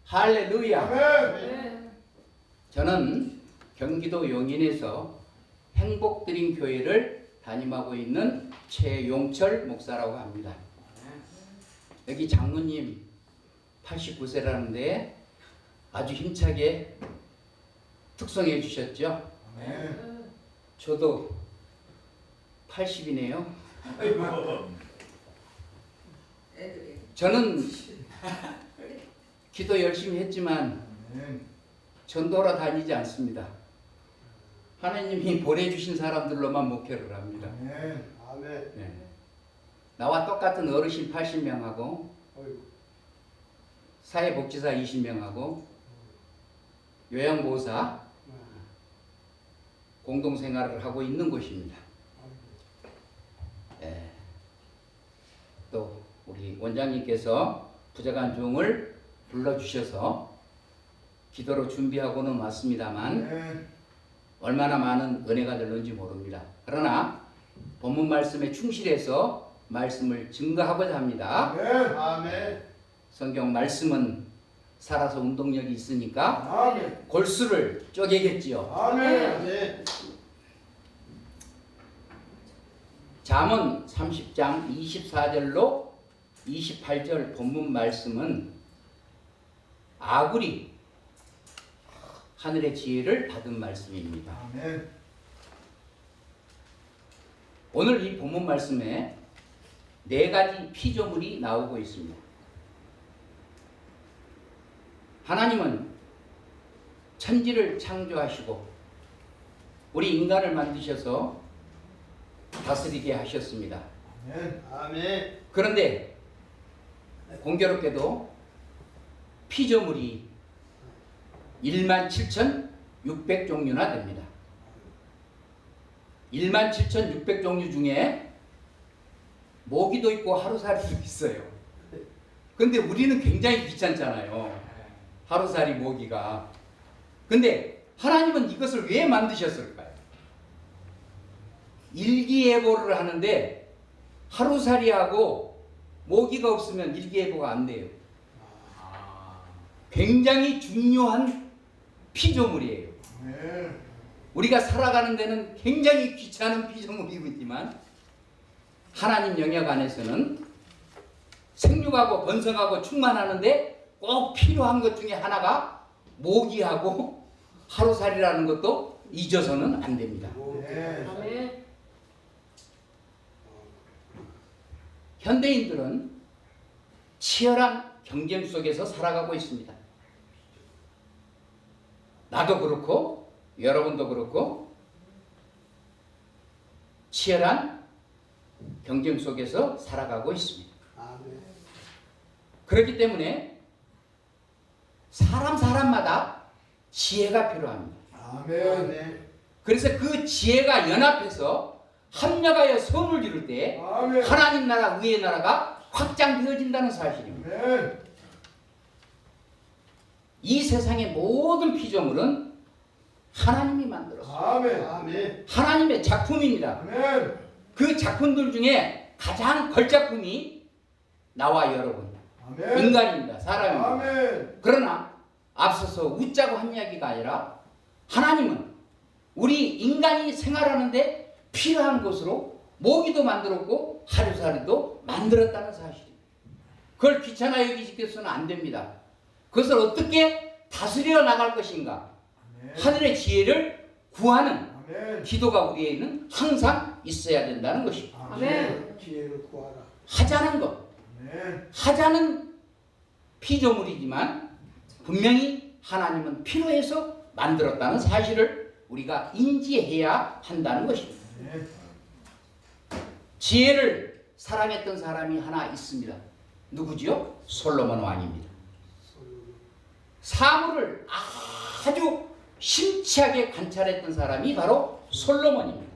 할렐루야. 아멘. 저는 경기도 용인에서 행복드림 교회를 담임하고 있는 최용철 목사라고 합니다. 여기 장로님 89세라는데 아주 힘차게 특성해 주셨죠. 아멘. 저도 80이네요. 저는 기도 열심히 했지만 전도하러 다니지 않습니다. 하나님이 보내주신 사람들로만 목회를 합니다. 아멘. 네. 나와 똑같은 어르신 80명하고 사회복지사 20명하고 요양보호사 공동생활을 하고 있는 곳입니다. 네. 또 우리 원장님께서 부재관 종을 불러주셔서 기도로 준비하고는 왔습니다만 얼마나 많은 은혜가 될는지 모릅니다. 그러나 본문 말씀에 충실해서 말씀을 증거하고자 합니다. 아멘. 성경 말씀은 살아서 운동력이 있으니까 아멘. 골수를 쪼개겠지요. 아멘. 잠언 30장 24절로 28절 본문 말씀은 아굴이 하늘의 지혜를 받은 말씀입니다. 아멘. 오늘 이 본문 말씀에 네 가지 피조물이 나오고 있습니다. 하나님은 천지를 창조하시고 우리 인간을 만드셔서 다스리게 하셨습니다. 아멘. 그런데 공교롭게도 피조물이 17,600종류나 됩니다. 17,600종류 중에 모기도 있고 하루살이도 있어요. 근데 우리는 굉장히 귀찮잖아요. 하루살이 모기가. 근데 하나님은 이것을 왜 만드셨을까요? 일기예보를 하는데 하루살이하고 모기가 없으면 일기예보가 안 돼요. 굉장히 중요한 피조물이에요. 우리가 살아가는 데는 굉장히 귀찮은 피조물이지만 하나님 영역 안에서는 생육하고 번성하고 충만하는데 꼭 필요한 것 중에 하나가 모기하고 하루살이라는 것도 잊어서는 안 됩니다. 아멘. 현대인들은 치열한 경쟁 속에서 살아가고 있습니다. 나도 그렇고 여러분도 그렇고 치열한 경쟁 속에서 살아가고 있습니다. 아멘. 그렇기 때문에 사람마다 지혜가 필요합니다. 아멘. 그래서 그 지혜가 연합해서 합력하여 선을 이룰 때 아멘. 하나님 나라 의의 나라가 확장되어진다는 사실입니다. 아멘. 이 세상의 모든 피조물은 하나님이 만들었어요. 아멘. 아멘. 하나님의 작품입니다. 아멘. 그 작품들 중에 가장 걸작품이 나와 여러분 아멘. 인간입니다. 사람입니다. 아멘. 그러나 앞서서 웃자고 한 이야기가 아니라 하나님은 우리 인간이 생활하는데 필요한 것으로 모기도 만들었고 하루살이도 만들었다는 사실입니다. 그걸 귀찮아 여기시켜서는 안 됩니다. 그것을 어떻게 다스려 나갈 것인가? 아멘. 하늘의 지혜를 구하는 아멘. 기도가 우리에는 항상 있어야 된다는 것입니다. 아멘. 기회를 구하라. 하자는 것, 아멘. 하자는 피조물이지만 분명히 하나님은 필요해서 만들었다는 사실을 우리가 인지해야 한다는 것입니다. 아멘. 지혜를 사랑했던 사람이 하나 있습니다. 누구지요? 솔로몬 왕입니다. 사물을 아주 심취하게 관찰했던 사람이 바로 솔로몬입니다.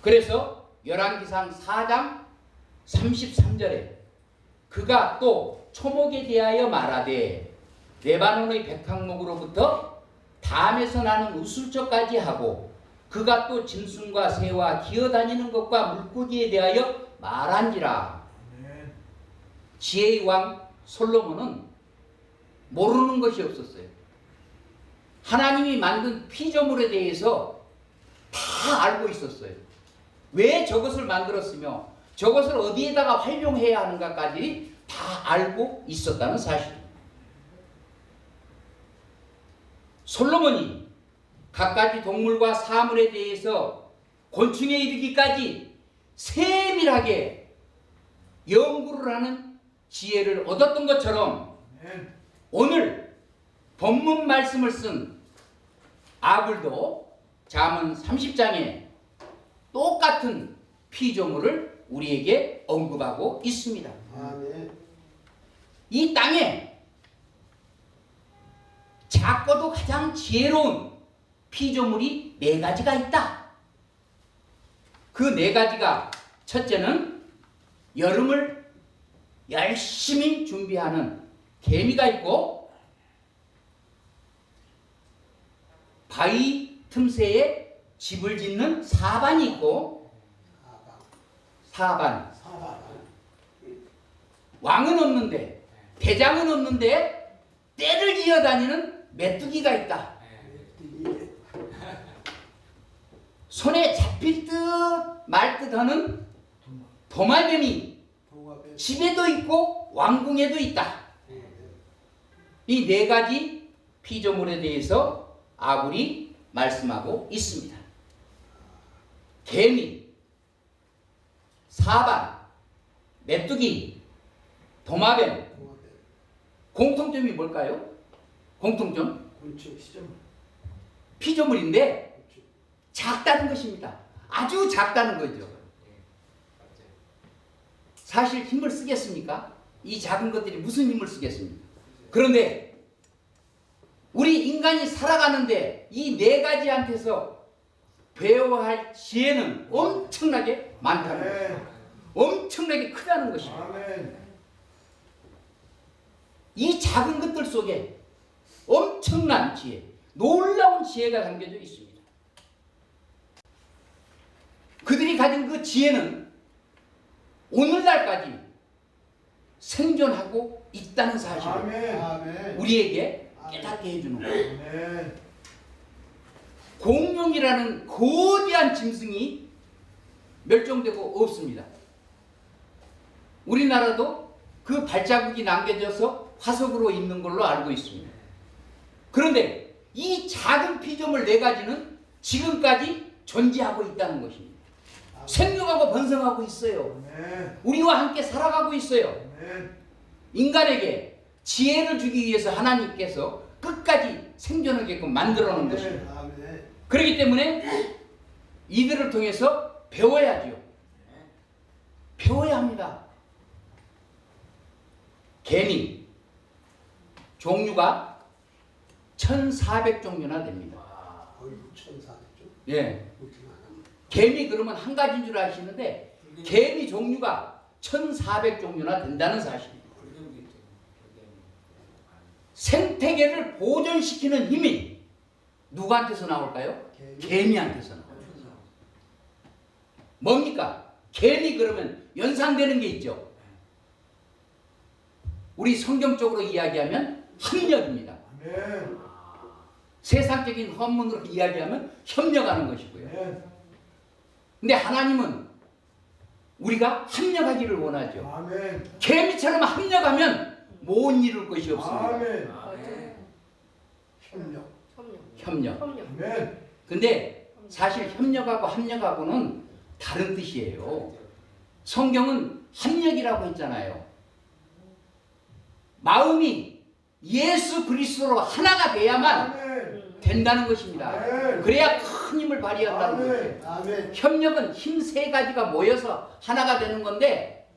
그래서 열왕기상 4장 33절에 그가 또 초목에 대하여 말하되 레바논의 백향목으로부터 담에서 나는 우슬초까지 하고 그가 또 짐승과 새와 기어다니는 것과 물고기에 대하여 말한지라. 지혜의 왕 솔로몬은 모르는 것이 없었어요. 하나님이 만든 피조물에 대해서 다 알고 있었어요. 왜 저것을 만들었으며 저것을 어디에다가 활용해야 하는가까지 다 알고 있었다는 사실입니다. 솔로몬이 갖가지 동물과 사물에 대해서 곤충에 이르기까지 세밀하게 연구를 하는 지혜를 얻었던 것처럼 오늘 본문 말씀을 쓴 아굴도 잠언 30장에 똑같은 피조물을 우리에게 언급하고 있습니다. 아멘. 이 땅에 작고도 가장 지혜로운 피조물이 4가지가 있다. 그 4가지가 첫째는 여름을 열심히 준비하는 개미가 있고, 바위 틈새에 집을 짓는 사반이 있고, 사반. 왕은 없는데, 대장은 없는데 떼를 이어다니는 메뚜기가 있다. 손에 잡힐 듯 말 듯 하는 도마뱀이 집에도 있고 왕궁에도 있다. 이 4가지 피조물에 대해서 아굴이 말씀하고 있습니다. 개미, 사반, 메뚜기, 도마뱀. 공통점이 뭘까요? 공통점? 피조물인데 작다는 것입니다. 아주 작다는 거죠. 사실 힘을 쓰겠습니까? 이 작은 것들이 무슨 힘을 쓰겠습니까? 그런데 우리 인간이 살아가는데 이 4가지한테서 배워야 할 지혜는 엄청나게 많다는 것입니다. 엄청나게 크다는 것입니다. 이 작은 것들 속에 엄청난 지혜, 놀라운 지혜가 담겨져 있습니다. 그들이 가진 그 지혜는 오늘날까지 생존하고 있다는 사실을 우리에게 깨닫게 해주는 거예요. 공룡이라는 거대한 짐승이 멸종되고 없습니다. 우리나라도 그 발자국이 남겨져서 화석으로 있는 걸로 알고 있습니다. 그런데 이 작은 피조물 4가지는 지금까지 존재하고 있다는 것입니다. 생명하고 번성하고 있어요. 우리와 함께 살아가고 있어요. 인간에게 지혜를 주기 위해서 하나님께서 끝까지 생존하게끔 만들어 놓은 것입니다. 그렇기 때문에 이들을 통해서 배워야죠. 배워야 합니다. 개미 종류가 1400종류나 됩니다. 1400종? 예. 개미 그러면 한 가지인 줄 아시는데 개미 종류가 1400종류나 된다는 사실입니다. 생태계를 보존시키는 힘이 누구한테서 나올까요? 개미한테서 나와요. 뭡니까? 개미 그러면 연상되는 게 있죠. 우리 성경적으로 이야기하면 협력입니다. 세상적인 헌문으로 이야기하면 협력하는 것이고요. 근데 하나님은 우리가 합력하기를 원하죠. 개미처럼 합력하면 못 이룰 것이 없습니다. 협력. 근데 사실 협력하고 합력하고는 다른 뜻이에요. 성경은 합력이라고 했잖아요. 마음이 예수 그리스도로 하나가 돼야만 된다는 것입니다. 그래야 큰 힘을 발휘한다는 거죠. 협력은 힘 3가지가 모여서 하나가 되는 건데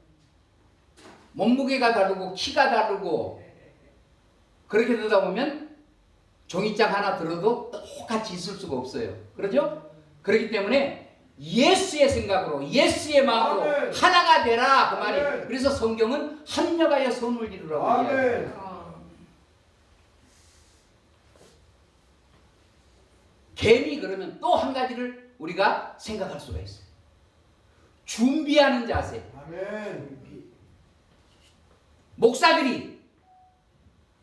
몸무게가 다르고 키가 다르고 그렇게 되다 보면 종이장 하나 들어도 똑같이 있을 수가 없어요. 그렇죠? 그렇기 때문에 예수의 생각으로 예수의 마음으로 하나가 되라 그 말이. 그래서 성경은 합력하여 선을 이루라고 이야기해요. 개미 그러면 또 한 가지를 우리가 생각할 수가 있어요. 준비하는 자세. 목사들이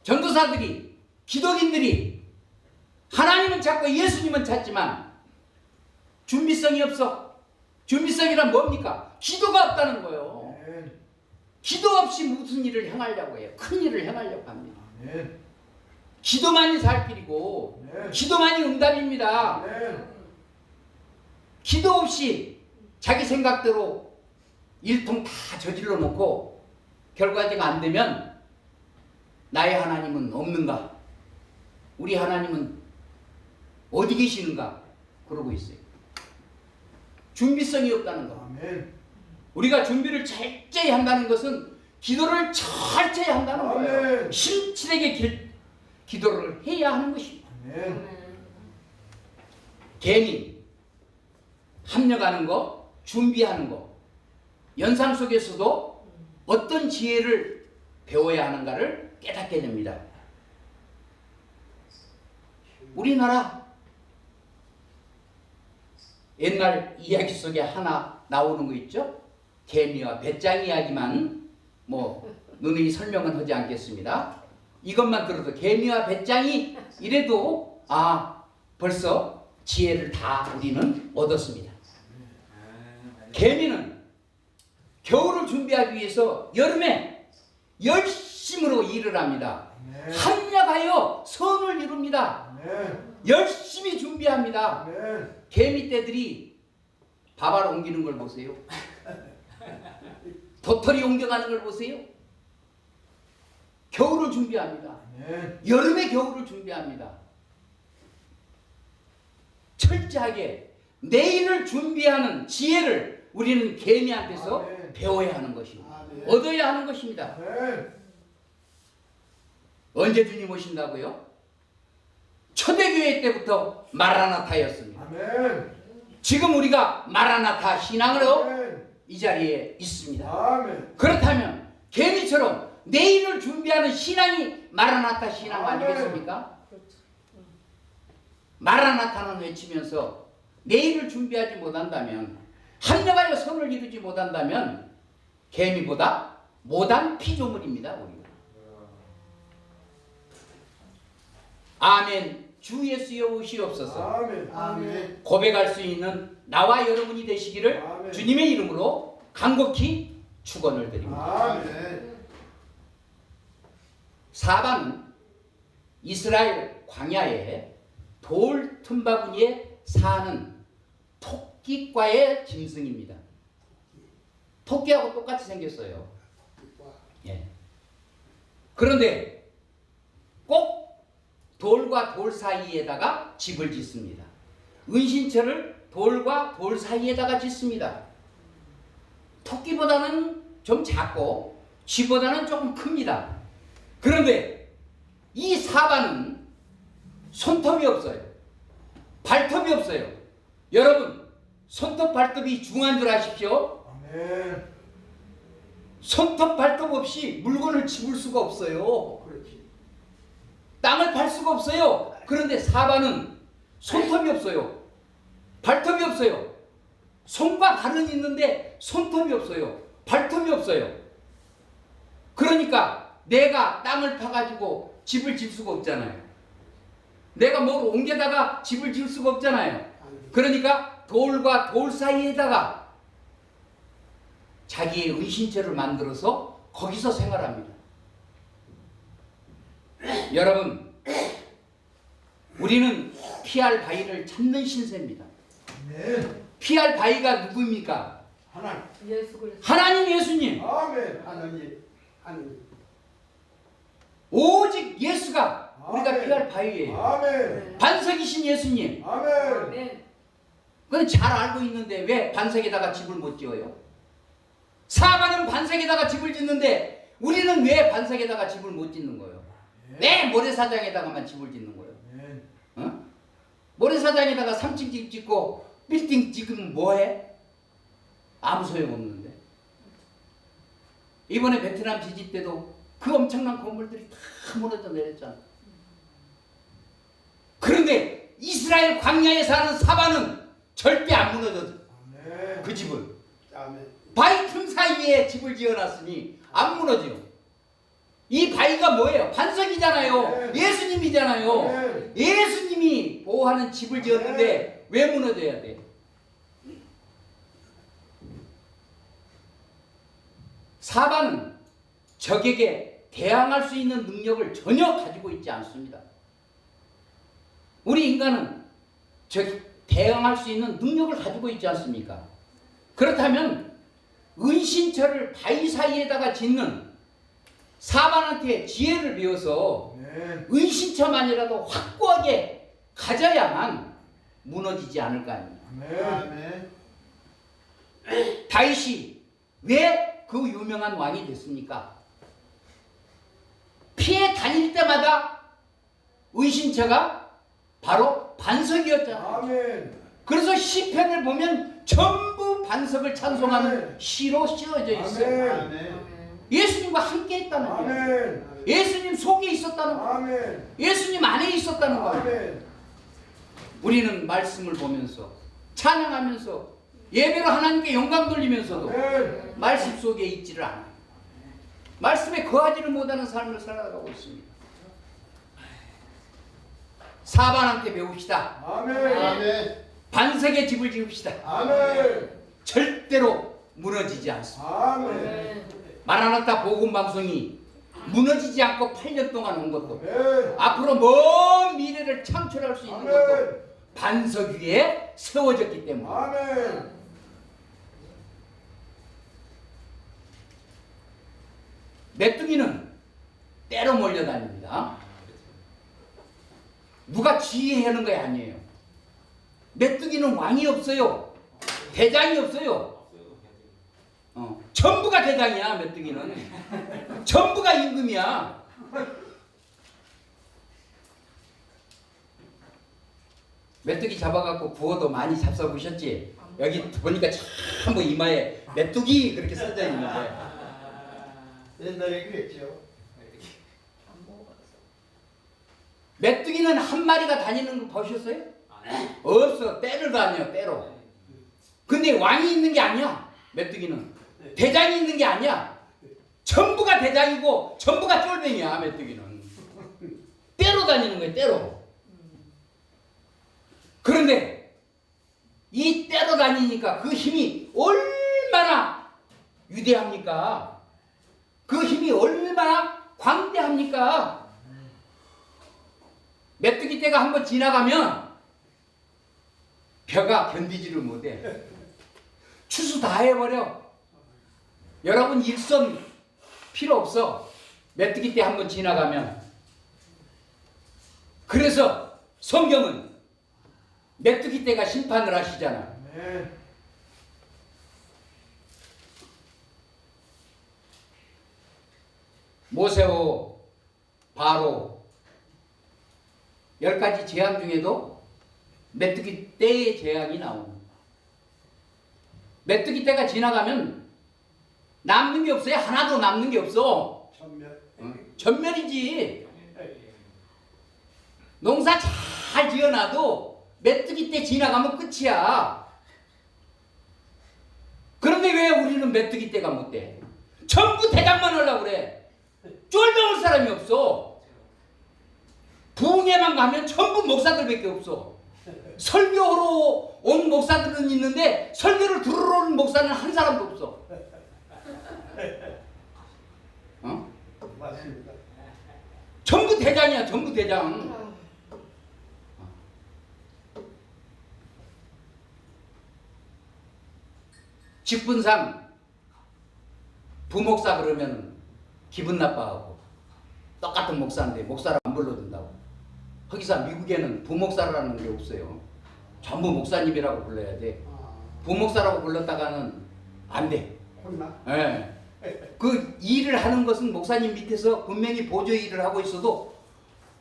전도사들이, 기독인들이 하나님은 찾고 예수님은 찾지만 준비성이 없어. 준비성이란 뭡니까? 기도가 없다는 거예요. 기도 없이 무슨 일을 행하려고 해요? 큰 일을 행하려고 합니다. 기도만이 살 길이고 기도만이 응답입니다. 기도 없이 자기 생각대로 일통 다 저질러 놓고 결과지가 안 되면 나의 하나님은 없는가? 우리 하나님은 어디 계시는가? 그러고 있어요. 준비성이 없다는 거. 우리가 준비를 철저히 한다는 것은 기도를 철저히 한다는 거예요. 신실하게 기도를 해야 하는 것입니다. 괜히 합력하는 거, 준비하는 거, 연상 속에서도 어떤 지혜를 배워야 하는가를 깨닫게 됩니다. 우리나라 옛날 이야기 속에 하나 나오는 거 있죠? 개미와 배짱 이야기만 누누이 설명은 하지 않겠습니다. 이것만 들어도 개미와 배짱이 이래도 벌써 지혜를 다 우리는 얻었습니다. 개미는 겨울을 준비하기 위해서 여름에 열심으로 일을 합니다. 합력하여 선을 이룹니다. 열심히 준비합니다. 개미떼들이 밥알 옮기는 걸 보세요. 도토리 옮겨가는 걸 보세요. 겨울을 준비합니다. 여름에 겨울을 준비합니다. 철저하게 내일을 준비하는 지혜를 우리는 개미한테서 배워야 하는 것입니다. 얻어야 하는 것입니다. 언제 주님 오신다고요? 초대교회 때부터 마라나타였습니다. 지금 우리가 마라나타 신앙으로 이 자리에 있습니다. 그렇다면 개미처럼 내일을 준비하는 신앙이 마라나타 신앙 아니겠습니까? 마라나타는 외치면서 내일을 준비하지 못한다면, 합력하여 선을 이루지 못한다면 개미보다 못한 피조물입니다. 우리가. 아멘. 주 예수여 오시옵소서. 아멘. 고백할 수 있는 나와 여러분이 되시기를 아멘. 주님의 이름으로 간곡히 축원을 드립니다. 아멘. 사반은 이스라엘 광야에 돌 틈바구니에 사는 토끼과의 짐승입니다. 토끼하고 똑같이 생겼어요. 예. 그런데 꼭 돌과 돌 사이에다가 집을 짓습니다. 은신처를 돌과 돌 사이에다가 짓습니다. 토끼보다는 좀 작고 쥐보다는 조금 큽니다. 그런데 이 사반은 손톱이 없어요. 발톱이 없어요. 여러분, 손톱 발톱이 중요한 줄 아십시오? 손톱 발톱 없이 물건을 집을 수가 없어요. 땅을 팔 수가 없어요. 그런데 사반은 손톱이 없어요. 발톱이 없어요. 손과 발은 있는데 손톱이 없어요. 발톱이 없어요. 그러니까 내가 땅을 파가지고 집을 질 수가 없잖아요. 내가 뭘 옮겨다가 집을 지을 수가 없잖아요. 그러니까 돌과 돌 사이에다가 자기의 은신처를 만들어서 거기서 생활합니다. 여러분, 우리는 피할 바위를 찾는 신세입니다. 피할 바위가 누구입니까? 하나님 예수님. 아멘. 하나님. 오직 예수가 우리가 피할 바위예요. 아멘. 반석이신 예수님. 아멘. 그건 잘 알고 있는데 왜 반석에다가 집을 못 지어요? 사반은 반석에다가 집을 짓는데 우리는 왜 반석에다가 집을 못 짓는 거예요? 왜 모래사장에다가만 집을 짓는 거예요? 어? 모래사장에다가 3층 집 짓고 빌딩 짓으면 뭐해? 아무 소용없는데. 이번에 베트남 지진 때도 그 엄청난 건물들이 다 무너져 내렸잖아. 그런데 이스라엘 광야에 사는 사반은 절대 안 무너져. 그 집은 바위 틈 사이에 집을 지어놨으니 안 무너져요. 이 바위가 뭐예요? 반석이잖아요. 예수님이잖아요. 예수님이 보호하는 집을 지었는데 왜 무너져야 돼? 사반은 적에게 대항할 수 있는 능력을 전혀 가지고 있지 않습니다. 우리 인간은 대항할 수 있는 능력을 가지고 있지 않습니까? 그렇다면 은신처를 바위 사이에다가 짓는 사반한테 지혜를 배워서 은신처만이라도 확고하게 가져야만 무너지지 않을 거 아닙니까? 다윗이 왜 그 유명한 왕이 됐습니까? 피해 다닐 때마다 은신처가 바로 반석이었잖아요. 그래서 시편을 보면 전부 반석을 찬송하는 시로 씌워져 있어요. 예수님과 함께 했다는 거예요. 예수님 속에 있었다는 거예요. 예수님 안에 있었다는 거예요. 우리는 말씀을 보면서 찬양하면서 예배로 하나님께 영광 돌리면서도 말씀 속에 있지를 않아요. 말씀에 거하지를 못하는 삶을 살아가고 있습니다. 사반한테 배웁시다. 반석의 집을 지읍시다. 절대로 무너지지 않습니다. 마라나타 복음방송이 무너지지 않고 8년 동안 온 것도 앞으로 먼 미래를 창출할 수 있는 것도 반석 위에 세워졌기 때문에 메뚜기는 때로 몰려다닙니다. 누가 지휘하는 거 아니에요. 메뚜기는 왕이 없어요. 대장이 없어요. 전부가 대장이야. 메뚜기는 전부가 임금이야. 메뚜기 잡아갖고 구워도 많이 잡숴보셨지? 여기 보니까 전부 이마에 메뚜기 그렇게 써져 있는데 옛날에 그랬죠. 메뚜기는 한 마리가 다니는 거 보셨어요? 없어. 때를 다녀. 때로. 근데 왕이 있는 게 아니야. 메뚜기는 대장이 있는 게 아니야. 전부가 대장이고 전부가 쫄병이야. 메뚜기는 때로 다니는 거예요. 때로. 그런데 이 때로 다니니까 그 힘이 얼마나 위대합니까? 그 힘이 얼마나 광대합니까? 메뚜기 떼가 한번 지나가면 벼가 견디지를 못해. 추수 다 해버려. 여러분 일선 필요 없어. 메뚜기 떼 한번 지나가면. 그래서 성경은 메뚜기 떼가 심판을 하시잖아. 모세오, 바로 10가지 재앙 중에도 메뚜기 떼의 재앙이 나옵니다. 메뚜기 떼가 지나가면 남는 게 없어요. 하나도 남는 게 없어. 전멸이지. 농사 잘 지어놔도 메뚜기 떼 지나가면 끝이야. 그런데 왜 우리는 메뚜기 떼가 못 돼? 전부 대장만 하려고 그래. 쫄병할 사람이 없어. 부흥회만 가면 전부 목사들밖에 없어. 설교로 온 목사들은 있는데 설교를 들으러 온 목사는 한 사람도 없어. 맞습니다. 전부 대장이야. 전부 대장. 직분상 부목사 그러면 기분 나빠하고 똑같은 목사인데 목사를 안 불러준다고. 거기서 미국에는 부목사라는 게 없어요. 전부 목사님이라고 불러야 돼. 부목사라고 불렀다가는 안 돼. 혼나? 예. 그 일을 하는 것은 목사님 밑에서 분명히 보조 일을 하고 있어도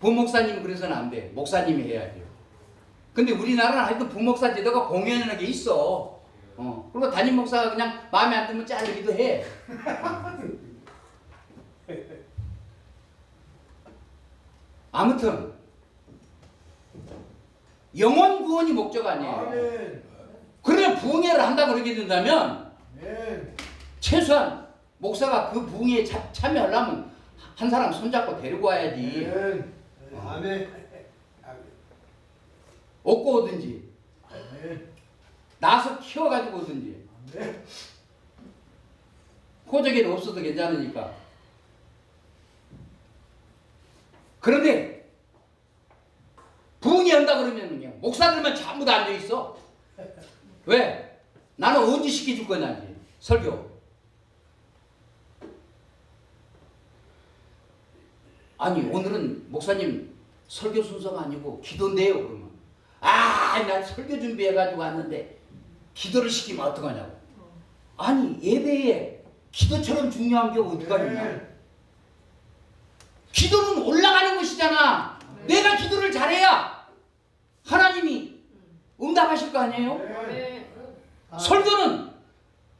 부목사님 그래서는 안 돼. 목사님이 해야 돼요. 근데 우리나라는 하여튼 부목사 제도가 공연하게 있어. 그리고 담임 목사가 그냥 마음에 안 들면 자르기도 해. 아무튼 영혼 구원이 목적 아니에요. 그래 부흥회를 한다 그러게 된다면 최소한 목사가 그 부흥회에 참여하려면 한 사람 손잡고 데리고 와야지. 아멘. 얻고 오든지 낳아서 키워가지고 오든지. 호적에는 없어도 괜찮으니까. 그런데 부흥이 한다 그러면 그냥 목사들만 전부 다 앉아 있어. 왜? 나는 언제 시켜줄 거냐 이제 설교. 아니 오늘은 목사님 설교 순서가 아니고 기도인데요 그러면 난 설교 준비해가지고 왔는데 기도를 시키면 어떡하냐고. 아니 예배에 기도처럼 중요한 게 어디가 있냐. 기도는 올라가는 것이잖아. 내가 기도를 잘해야 하나님이 응답하실 거 아니에요. 설교는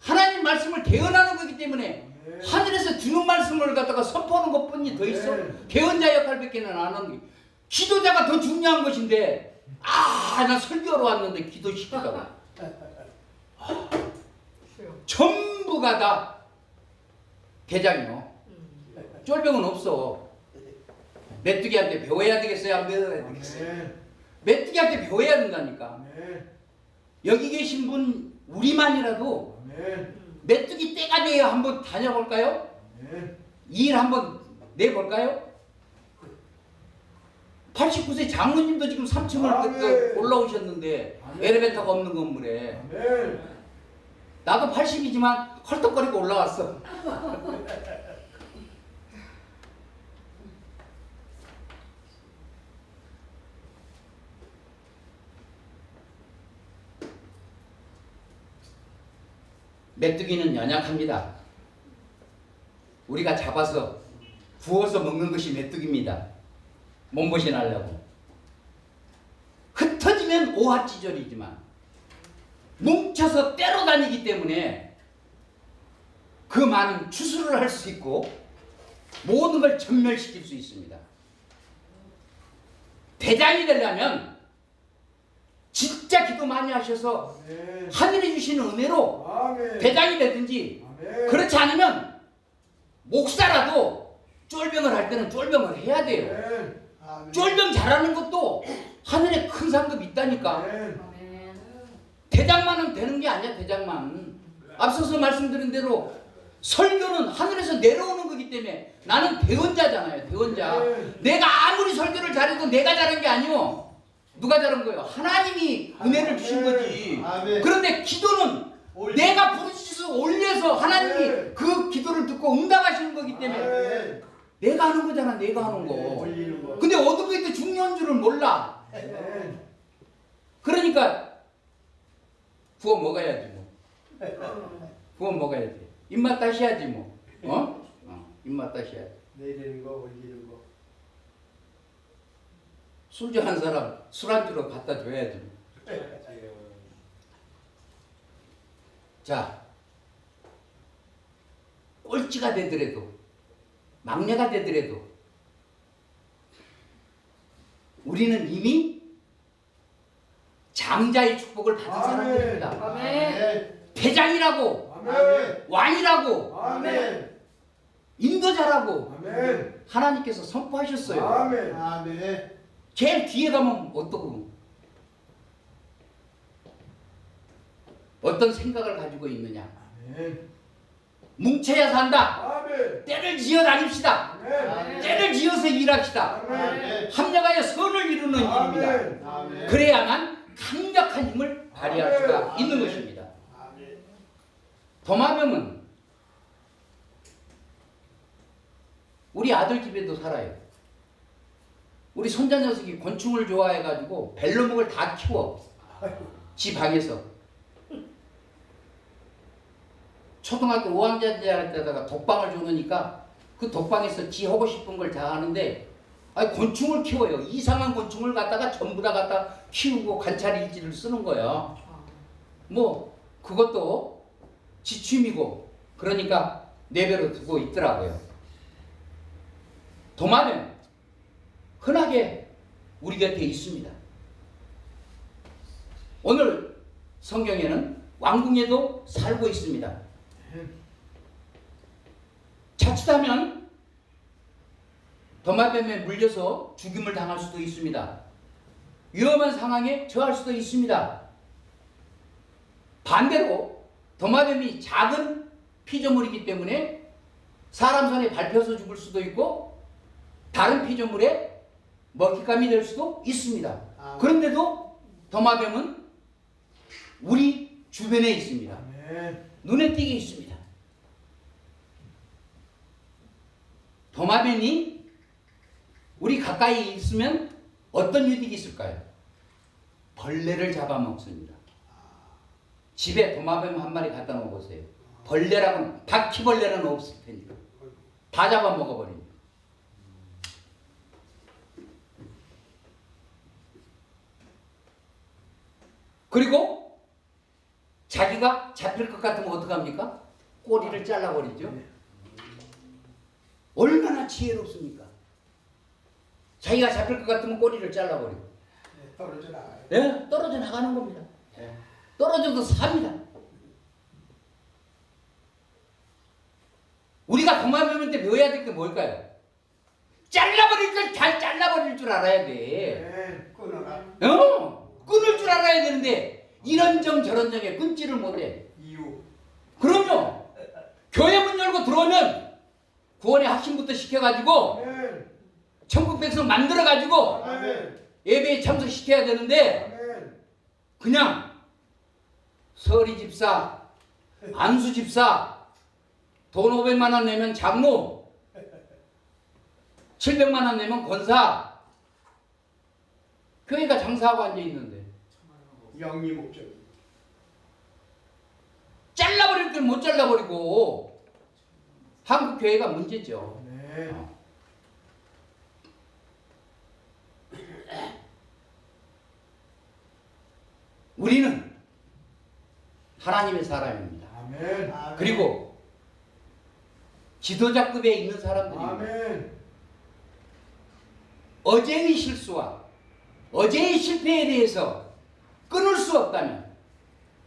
하나님 말씀을 대언하는 거기 때문에 하늘에서 주는 말씀을 갖다가 선포하는 것뿐이 더 있어. 대언자 역할밖에는 안 하는 게. 기도자가 더 중요한 것인데 나 설교하러 왔는데 기도시키다고. 전부가 다 대장이요. 쫄병은 없어. 메뚜기한테 배워야 되겠어요? 안 배워야 되겠어요? 메뚜기한테 배워야 된다니까. 여기 계신 분 우리만이라도 메뚜기 떼가 돼야 한번 다녀볼까요? 일 한번 내볼까요? 89세 장로님도 지금 3층을 올라오셨는데 엘리베이터가 없는 건물에. 나도 80이지만 헐떡거리고 올라왔어. 메뚜기는 연약합니다. 우리가 잡아서 구워서 먹는 것이 메뚜기입니다. 몸보신하려고. 흩어지면 오합지졸이지만 뭉쳐서 때로 다니기 때문에 그 많은 추수를 할 수 있고 모든 걸 전멸시킬 수 있습니다. 대장이 되려면 진짜 기도 많이 하셔서 하늘이 주시는 은혜로 대장이 되든지, 그렇지 않으면 목사라도 쫄병을 할 때는 쫄병을 해야 돼요. 쫄병 잘하는 것도 하늘에 큰 상급이 있다니까. 대장만은 되는 게 아니야. 대장만. 앞서서 말씀드린 대로 설교는 하늘에서 내려오는 거기 때문에 나는 대언자잖아요. 대언자. 내가 아무리 설교를 잘해도 내가 잘한 게 아니오. 누가 잘한 거예요? 하나님이 은혜를 주신 거지. 그런데 기도는 내가 부르짖어서 올려서 하나님이 그 기도를 듣고 응답하시는 거기 때문에 내가 하는 거잖아. 내가 하는 거. 근데 어떻게 또 중요한 줄을 몰라. 그러니까 구워 먹어야지 뭐. 구워 먹어야지. 입맛 다시 해야지 뭐. 입맛 다시 해야지. 내리는 거 올리는 거. 술 좋아하는 사람 술안주로 갖다 줘야지. 자, 꼴찌가 되더라도 막내가 되더라도 우리는 이미 장자의 축복을 받은 사람들입니다. 대장이라고, 왕이라고, 인도자라고 하나님께서 선포하셨어요. 제일 뒤에 가면 어떠고 어떤 생각을 가지고 있느냐. 뭉쳐야 산다. 때를 지어 다닙시다. 때를 지어서 일합시다. 합력하여 선을 이루는 일입니다. 그래야만 강력한 힘을 발휘할 수가 있는 것입니다. 도마뱀은 우리 아들 집에도 살아요. 우리 손자 녀석이 곤충을 좋아해가지고 벨로목을 다 키워. 지 방에서. 초등학교 5학년 때다가 독방을 줘놓으니까 그 독방에서 지 하고 싶은 걸 다 하는데 곤충을 키워요. 이상한 곤충을 갖다가 전부 다 갖다 키우고 관찰 일지를 쓰는 거예요. 뭐 그것도 지 취미고 그러니까 내버려 두고 있더라고요. 도마뱀 흔하게 우리 곁에 있습니다. 오늘 성경에는 왕궁에도 살고 있습니다. 자칫하면 도마뱀에 물려서 죽임을 당할 수도 있습니다. 위험한 상황에 처할 수도 있습니다. 반대로 도마뱀이 작은 피조물이기 때문에 사람 손에 밟혀서 죽을 수도 있고 다른 피조물에 먹잇감이 될 수도 있습니다. 그런데도 도마뱀은 우리 주변에 있습니다. 눈에 띄게 있습니다. 도마뱀이 우리 가까이 있으면 어떤 유익이 있을까요? 벌레를 잡아먹습니다. 집에 도마뱀 한 마리 갖다 놓으세요. 벌레라고는 바퀴벌레는 없을 테니까 다 잡아먹어버립니다. 그리고 자기가 잡힐 것 같으면 어떡합니까? 꼬리를 잘라버리죠. 얼마나 지혜롭습니까? 자기가 잡힐 것 같으면 꼬리를 잘라버리고 떨어져 나가요. 네, 떨어져 나가는 겁니다. 떨어져도 삽니다. 우리가 도마뱀한테 배워야 될 게 뭘까요? 잘라버릴 걸 잘 잘라버릴 줄 알아야 돼. 끊어라. 끊을 줄 알아야 되는데 이런정 저런정에 끊지를 못해. 이유. 그럼요. 교회 문 열고 들어오면 구원의 학신부터 시켜가지고 천국 백성 만들어가지고 예배에 참석시켜야 되는데 그냥 서리 집사, 안수 집사, 돈 500만 원 내면 장로, 700만 원 내면 권사, 교회가 장사하고 앉아 있는데 영리 목적. 잘라버릴 걸 못 잘라버리고 한국 교회가 문제죠. 우리는 하나님의 사람입니다. 아멘. 그리고 지도자급에 있는 사람들입니다. 아멘. 어제의 실수와 어제의 실패에 대해서 끊을 수 없다면,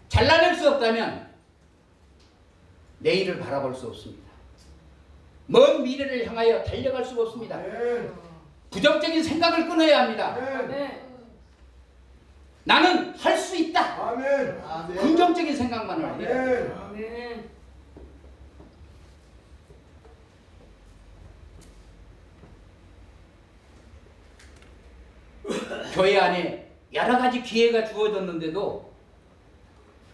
잘라낼 수 없다면 내일을 바라볼 수 없습니다. 먼 미래를 향하여 달려갈 수가 없습니다. 아멘. 부정적인 생각을 끊어야 합니다. 아멘. 나는 할 수 있다. 아멘. 긍정적인 생각만을 해요. 아멘. 교회 안에 여러 가지 기회가 주어졌는데도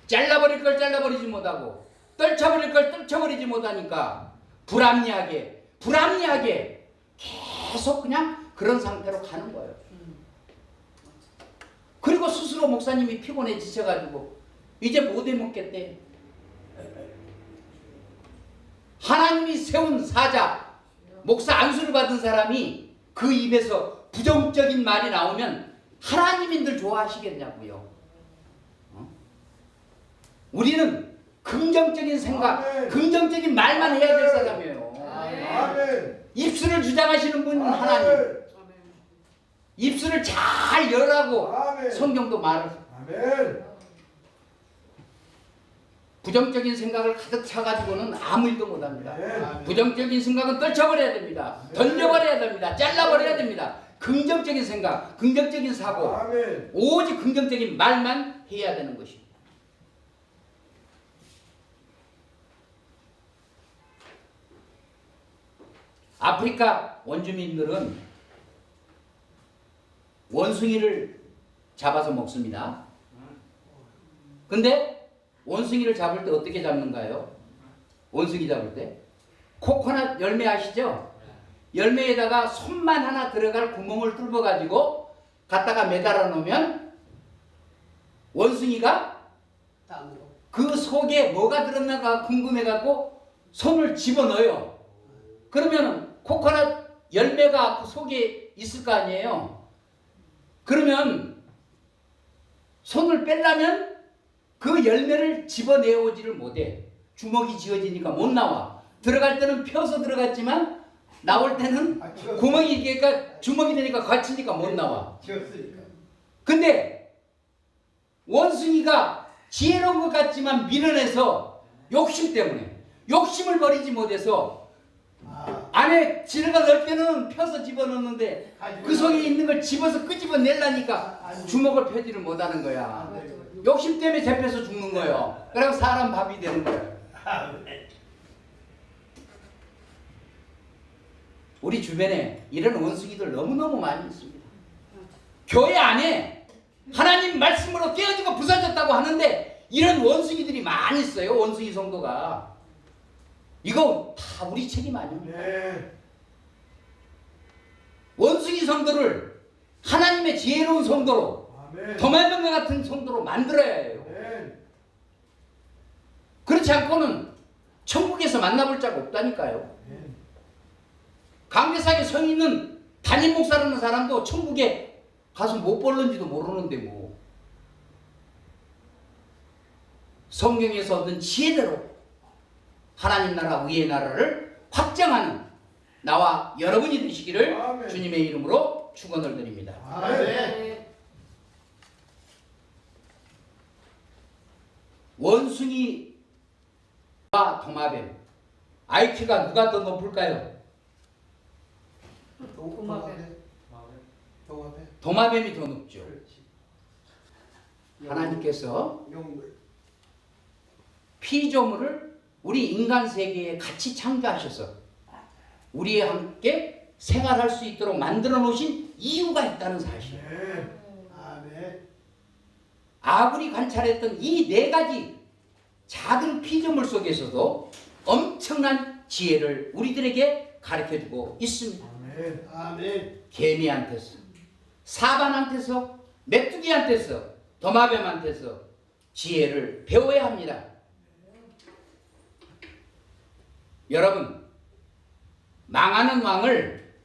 잘라버릴 걸 잘라버리지 못하고 떨쳐버릴 걸 떨쳐버리지 못하니까 불합리하게 계속 그냥 그런 상태로 가는 거예요. 그리고 스스로 목사님이 피곤해 지쳐가지고 이제 못 해먹겠대. 하나님이 세운 사자, 목사 안수를 받은 사람이 그 입에서 부정적인 말이 나오면 하나님인들 좋아하시겠냐고요. 우리는 긍정적인 생각, 아멘. 긍정적인 말만 해야 될 사람이에요. 아멘. 입술을 주장하시는 분은 하나님. 입술을 잘 열라고 아멘. 성경도 말을. 아멘. 부정적인 생각을 가득 차가지고는 아무 일도 못합니다. 아멘. 부정적인 생각은 떨쳐버려야 됩니다. 던져버려야 됩니다. 잘라버려야 됩니다. 긍정적인 생각, 긍정적인 사고, 아멘. 오직 긍정적인 말만 해야 되는 것입니다. 아프리카 원주민들은 원숭이를 잡아서 먹습니다. 근데 원숭이를 잡을 때 어떻게 잡는가요? 원숭이 잡을 때 코코넛 열매 아시죠? 열매에다가 손만 하나 들어갈 구멍을 뚫어 가지고 갖다가 매달아 놓으면 원숭이가 그 속에 뭐가 들었나가 궁금해 갖고 손을 집어넣어요. 그러면 코코넛 열매가 그 속에 있을 거 아니에요. 그러면 손을 빼려면 그 열매를 집어내오지를 못해. 주먹이 지어지니까 못 나와. 들어갈 때는 펴서 들어갔지만 나올 때는 구멍이 그러니까 주먹이 되니까 갇히니까 못 나와. 지었으니까. 근데 원숭이가 지혜로운 것 같지만 미련해서 욕심 때문에 욕심을 버리지 못해서 안에 지르가 넣을 때는 펴서 집어넣는데 그 속에 있는 걸 집어서 끄집어내려니까 주먹을 펴지를 못하는 거야. 욕심 때문에 잡혀서 죽는 거예요. 그리고 사람 밥이 되는 거예요. 우리 주변에 이런 원숭이들 너무너무 많이 있습니다. 교회 안에 하나님 말씀으로 깨어지고 부서졌다고 하는데 이런 원숭이들이 많이 있어요. 원숭이 성도가. 이거 다 우리 책임 아닙니까? 네. 원숭이 성도를 하나님의 지혜로운 성도로 아멘. 도마뱀과 같은 성도로 만들어야 해요. 네. 그렇지 않고는 천국에서 만나볼 자가 없다니까요. 네. 강대상에 서 있는 담임 목사라는 사람도 천국에 가서 못 볼는지도 모르는데 뭐. 성경에서 얻은 지혜대로 하나님 나라 위의 나라를 확장하는 나와 여러분이 되시기를 아멘. 주님의 이름으로 축원을 드립니다. 아멘. 원숭이와 도마뱀 IQ가 누가 더 높을까요? 도마뱀. 도마뱀이 더 높죠. 그렇지. 하나님께서 영물. 피조물을 우리 인간 세계에 같이 창조하셔서 우리와 함께 생활할 수 있도록 만들어 놓으신 이유가 있다는 사실. 네. 아멘. 아군이 관찰했던 이 네 가지 작은 피조물 속에서도 엄청난 지혜를 우리들에게 가르쳐주고 있습니다. 아멘. 아멘. 개미한테서, 사반한테서, 메뚜기한테서, 도마뱀한테서 지혜를 배워야 합니다. 여러분, 망하는 왕을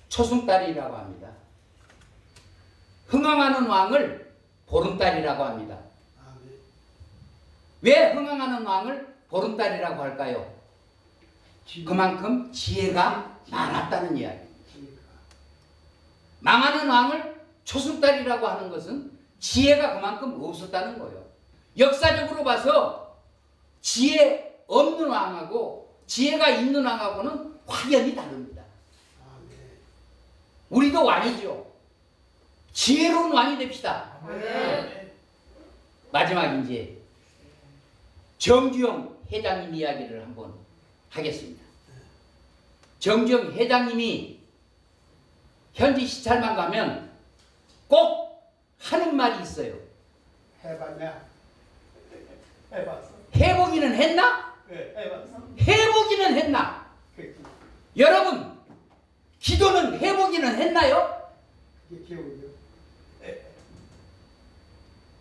초승달이라고 합니다. 흥황하는 왕을 보름달이라고 합니다. 아멘. 왜 흥황하는 왕을 보름달이라고 할까요? 그만큼 지혜가 많았다는 이야기입니다. 망하는 왕을 초승달이라고 하는 것은 지혜가 그만큼 없었다는 거예요. 역사적으로 봐서 지혜 없는 왕하고 지혜가 있는 왕하고는 확연히 다릅니다. 우리도 왕이죠. 지혜로운 왕이 됩시다. 아멘. 마지막 이제 정주영 회장님 이야기를 한번 하겠습니다. 정주영 회장님이 현지 시찰만 가면 꼭 하는 말이 있어요. 해봤냐? 해봤어. 해보기는 했나? 네, 해봤어. 해보기는 했나? 그게 여러분, 기도는 해보기는 했나요? 기억이요.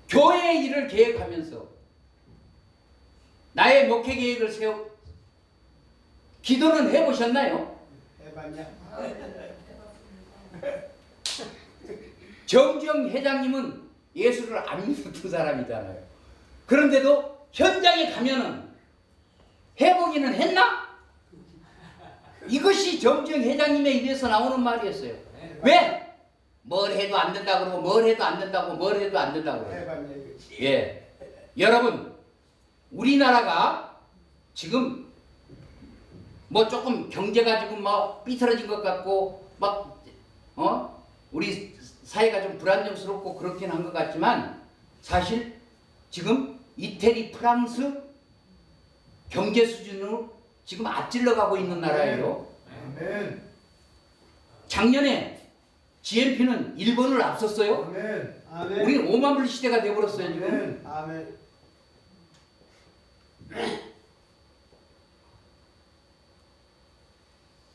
교회의 일을 계획하면서 나의 목회 계획을 세워 기도는 해보셨나요? 해봤냐? 정주영 회장님은 예수를 안 믿었던 사람이잖아요. 그런데도 현장에 가면은 해보기는 했나? 이것이 정주영 회장님의 입에서 나오는 말이었어요. 왜? 뭘 해도 안 된다고 그러고 뭘 해도 안 된다고 뭘 해도 안 된다고 그러고. 해봤냐 이거지. 예. 여러분, 우리나라가 지금 뭐 조금 경제가 지금 뭐 삐뚤어진 것 같고 막 우리 사회가 좀 불안정스럽고 그렇긴 한 것 같지만 사실 지금 이태리, 프랑스 경제 수준으로 지금 앞질러 가고 있는 나라예요. 아멘. 작년에 GNP는 일본을 앞섰어요. 아멘. 아멘. 우리는 오만불 시대가 되어버렸어요 지금. 아멘.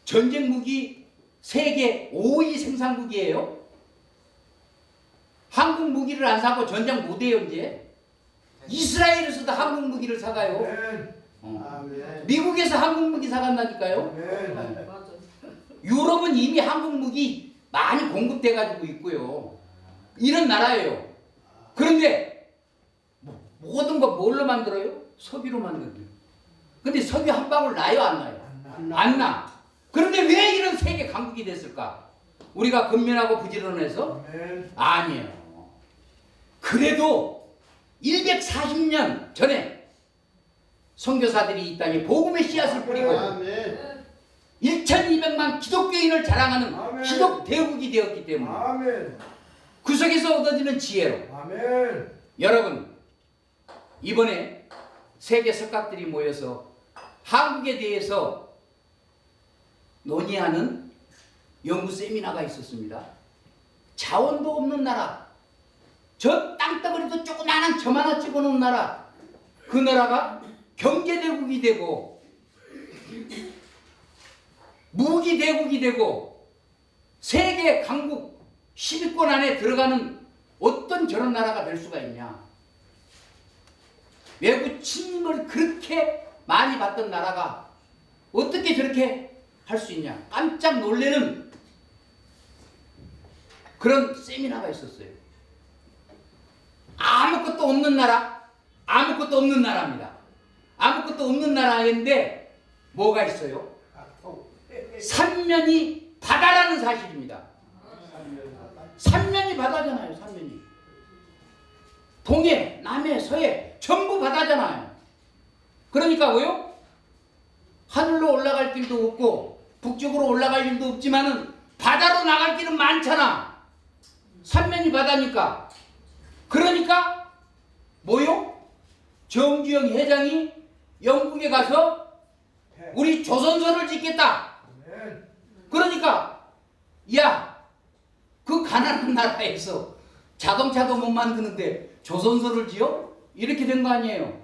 전쟁 무기 세계 5위 생산국이에요. 한국 무기를 안 사고 전쟁 못해요 이제. 이스라엘에서도 한국 무기를 사가요. 아멘. 아멘. 미국에서 한국 무기 사간다니까요. 아멘. 유럽은 이미 한국 무기 많이 공급돼 가지고 있고요. 이런 나라예요. 그런데 모든 거 뭘로 만들어요? 석유로 만들어요. 근데 석유 한 방울 나요 안 나요? 안 나. 그런데 왜 이런 세계 강국이 됐을까? 우리가 근면하고 부지런해서? 아멘. 아니에요. 그래도 140년 전에 선교사들이 이 땅에 복음의 씨앗을 뿌리고 아멘. 1200만 기독교인을 자랑하는 아멘. 기독 대국이 되었기 때문에 아멘. 그 속에서 얻어지는 지혜로 아멘. 여러분 이번에 세계 석학들이 모여서 한국에 대해서 논의하는 연구 세미나가 있었습니다. 자원도 없는 나라, 저 땅덩어리도 조그마한 점 하나 찍어놓은 나라, 그 나라가 경제대국이 되고 무기대국이 되고 세계 강국 10위권 안에 들어가는 어떤 저런 나라가 될 수가 있냐. 외국 침입을 그렇게 많이 받던 나라가 어떻게 저렇게 할 수 있냐. 깜짝 놀래는 그런 세미나가 있었어요. 아무것도 없는 나라, 아무것도 없는 나라입니다. 아무것도 없는 나라인데 뭐가 있어요? 삼면이 바다라는 사실입니다. 삼면이 바다잖아요. 삼면이 동해, 남해, 서해 전부 바다잖아요. 그러니까 왜요? 하늘로 올라갈 길도 없고 북쪽으로 올라갈 길도 없지만은 바다로 나갈 길은 많잖아. 삼면이 바다니까. 그러니까 뭐요? 정주영 회장이 영국에 가서 우리 조선소를 짓겠다. 그러니까 야, 그 가난한 나라에서 자동차도 못 만드는데 조선소를 지어? 이렇게 된 거 아니에요.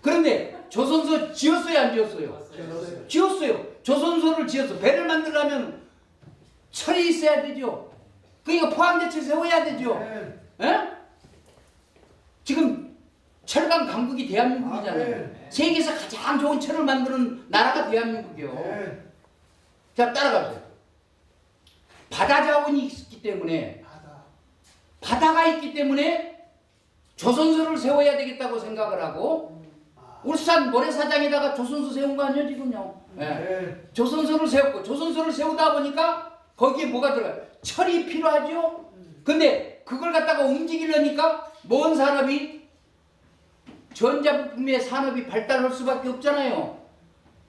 그런데 조선소 지었어요, 안 지었어요? 지었어요. 조선소를 지어서 배를 만들려면 철이 있어야 되죠. 그러니까 포항제철 세워야 되죠. 에? 지금 철강 강국이 대한민국이잖아요. 세계에서 가장 좋은 철을 만드는 나라가 대한민국이요. 자, 따라가세요. 바다 자원이 있기 때문에 바다가 있기 때문에 조선소를 세워야 되겠다고 생각을 하고 울산 모래사장에다가 조선소 세운 거 아니에요 지금요. 네. 조선소를 세웠고 조선소를 세우다 보니까 거기에 뭐가 들어가요? 철이 필요하죠. 근데 그걸 갖다가 움직이려니까 뭔 산업이 전자부품의 산업이 발달할 수밖에 없잖아요.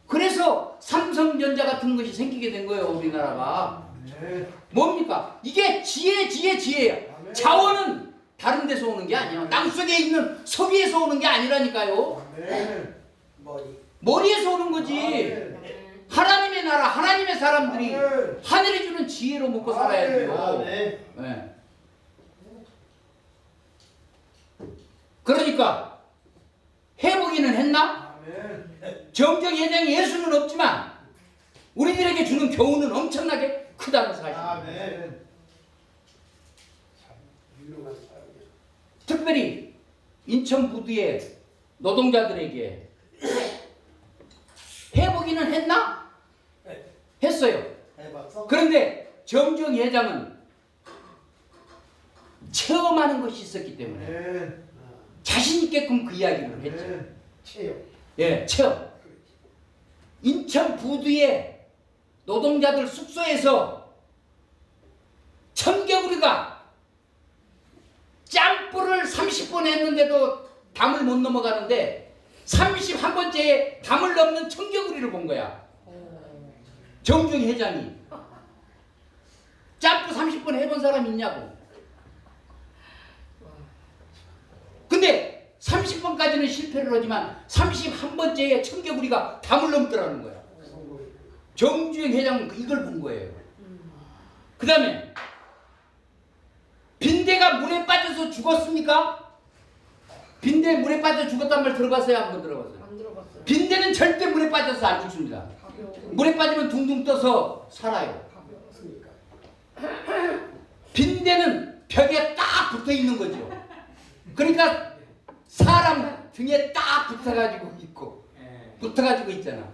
그래서 삼성전자 같은 것이 생기게 된 거예요. 우리나라가. 뭡니까? 이게 지혜야. 자원은 다른 데서 오는 게 아니야. 땅속에 있는 석유에서 오는 게 아니라니까요. 머리에서 오는 거지. 하나님의 나라, 하나님의 사람들이 하늘이 주는 지혜로 먹고 살아야 돼요. 네. 그러니까 해보기는 했나? 정정 회장이 예수는 없지만 우리들에게 주는 교훈은 엄청나게 크다는 사실입니다. 특별히 인천 부두의 노동자들에게 해보기는 했나? 했어요. 그런데 정주영 회장은 체험하는 것이 있었기 때문에 자신 있게끔 그 이야기를 했죠. 예, 체험. 인천 부두의 노동자들 숙소에서 청개구리가 짬뿌를 30번 했는데도 담을 못 넘어가는데 31번째에 담을 넘는 청개구리를 본 거야. 정중 회장이. 짬뿌 30번 해본 사람 있냐고. 근데 30번까지는 실패를 하지만 31번째에 청개구리가 담을 넘더라는 거야. 정주영 회장은 이걸 본 거예요. 그 다음에 빈대가 물에 빠져서 죽었습니까? 빈대 물에 빠져 죽었단 말 들어봤어요? 안 들어봤어요? 안 들어봤어요. 빈대는 절대 물에 빠져서 안 죽습니다. 물에 빠지면 둥둥 떠서 살아요. 빈대는 벽에 딱 붙어 있는 거죠. 그러니까 사람 등에 딱 붙어가지고 있고 붙어가지고 있잖아.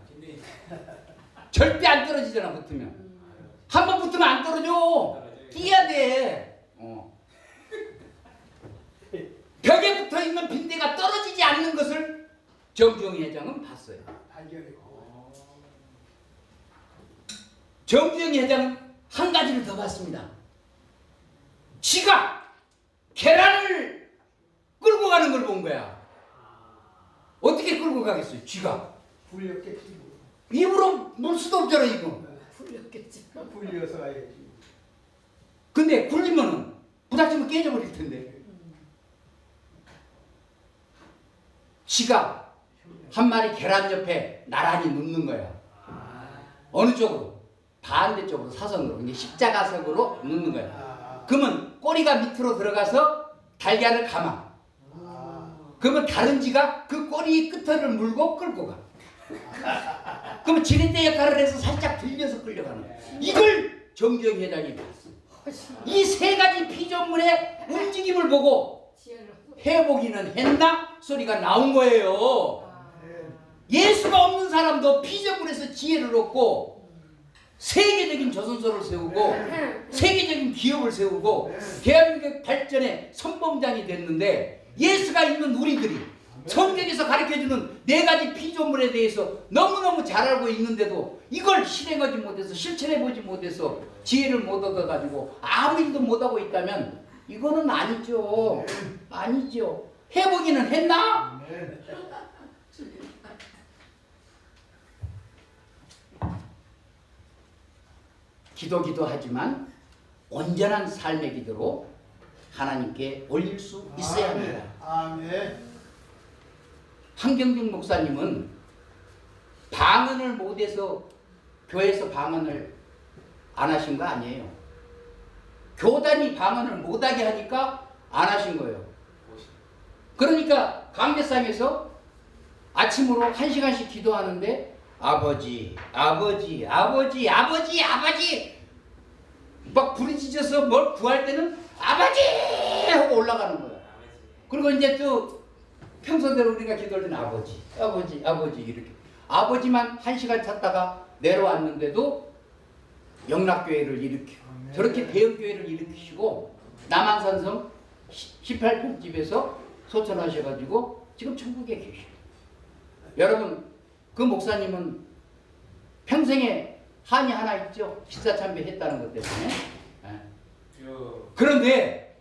절대 안 떨어지잖아. 붙으면 한 번 붙으면 안 떨어져. 뛰어야 돼. 벽에 붙어 있는 빈대가 떨어지지 않는 것을 정주영 회장은 봤어요. 정주영 회장은 한 가지를 더 봤습니다. 지가 계란을 끌고 가는 걸 본 거야. 어떻게 끌고 가겠어요? 쥐가. 입으로 물 수도 없잖아 이거. 풀렸겠지. 굴려서 가야지. 근데 굴리면은 부닥치면 깨져버릴 텐데. 쥐가 한 마리 계란 옆에 나란히 눕는 거야. 어느 쪽으로? 반대쪽으로 사선으로. 이게 십자가석으로 눕는 거야. 그러면 꼬리가 밑으로 들어가서 달걀을 감아. 그러면 다른 쥐가 그 꼬리 끝을 물고 끌고 가. 그러면 지렛대 역할을 해서 살짝 들려서 끌려가는 거야. 이걸 정경희 회장이 봤어. 이 세 가지 피조물의 움직임을 보고 해보기는 했나? 소리가 나온 거예요. 예수가 없는 사람도 피조물에서 지혜를 얻고 세계적인 조선소를 세우고 세계적인 기업을 세우고 대한민국 발전의 선봉장이 됐는데 예수가 있는 우리들이 성경에서 가르쳐주는 네 가지 피조물에 대해서 너무너무 잘 알고 있는데도 이걸 실행하지 못해서 실천해보지 못해서 지혜를 못 얻어가지고 아무 일도 못하고 있다면 이거는 아니죠. 아니죠. 해보기는 했나? 기도하지만 온전한 삶의 기도로 하나님께 올릴 수 있어야 합니다. 아멘. 한경준 목사님은 방언을 못해서 교회에서 방언을 안 하신 거 아니에요. 교단이 방언을 못하게 하니까 안 하신 거예요. 그러니까 강대상에서 아침으로 1시간씩 기도하는데 아버지 막 부르짖어서 뭘 구할 때는 아버지 하고 올라가는 거야. 그리고 이제 또 평소대로 우리가 기도할 때는 아버지 이렇게 아버지만 1시간 찾다가 내려왔는데도 영락교회를 일으켜 저렇게 대형교회를 일으키시고 남한산성 18평집에서 소천하셔가지고 지금 천국에 계셔요. 여러분 그 목사님은 평생에 한이 하나 있죠. 식사참배 했다는 것 때문에. 그런데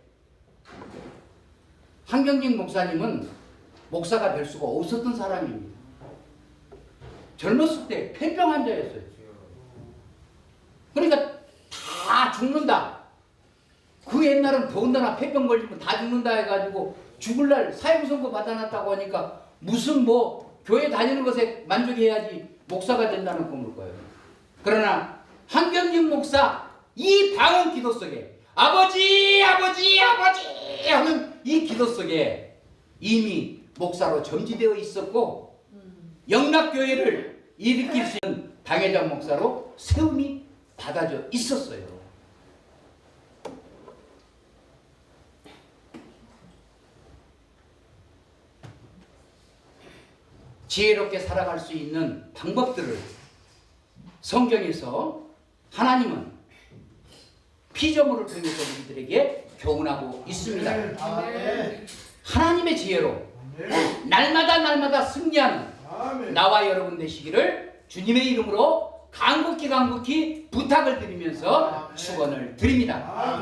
한경진 목사님은 목사가 될 수가 없었던 사람입니다. 젊었을 때 폐병 환자였어요. 그러니까 다 죽는다. 그 옛날은 더군다나 폐병 걸리면 다 죽는다 해가지고 죽을 날 사형선고 받아놨다고 하니까 무슨 뭐 교회 다니는 것에 만족해야지 목사가 된다는 꿈을 꿔요. 그러나 한경진 목사 이 방언 기도 속에 아버지 하는 이 기도 속에 이미 목사로 점지되어 있었고 영락교회를 일으킬 수 있는 당회장 목사로 세움이 받아져 있었어요. 지혜롭게 살아갈 수 있는 방법들을 성경에서 하나님은 피조물을 통해서 우리들에게 교훈하고 있습니다. 하나님의 지혜로 날마다 승리하는 나와 여러분 되시기를 주님의 이름으로 간곡히 부탁을 드리면서 축원을 드립니다.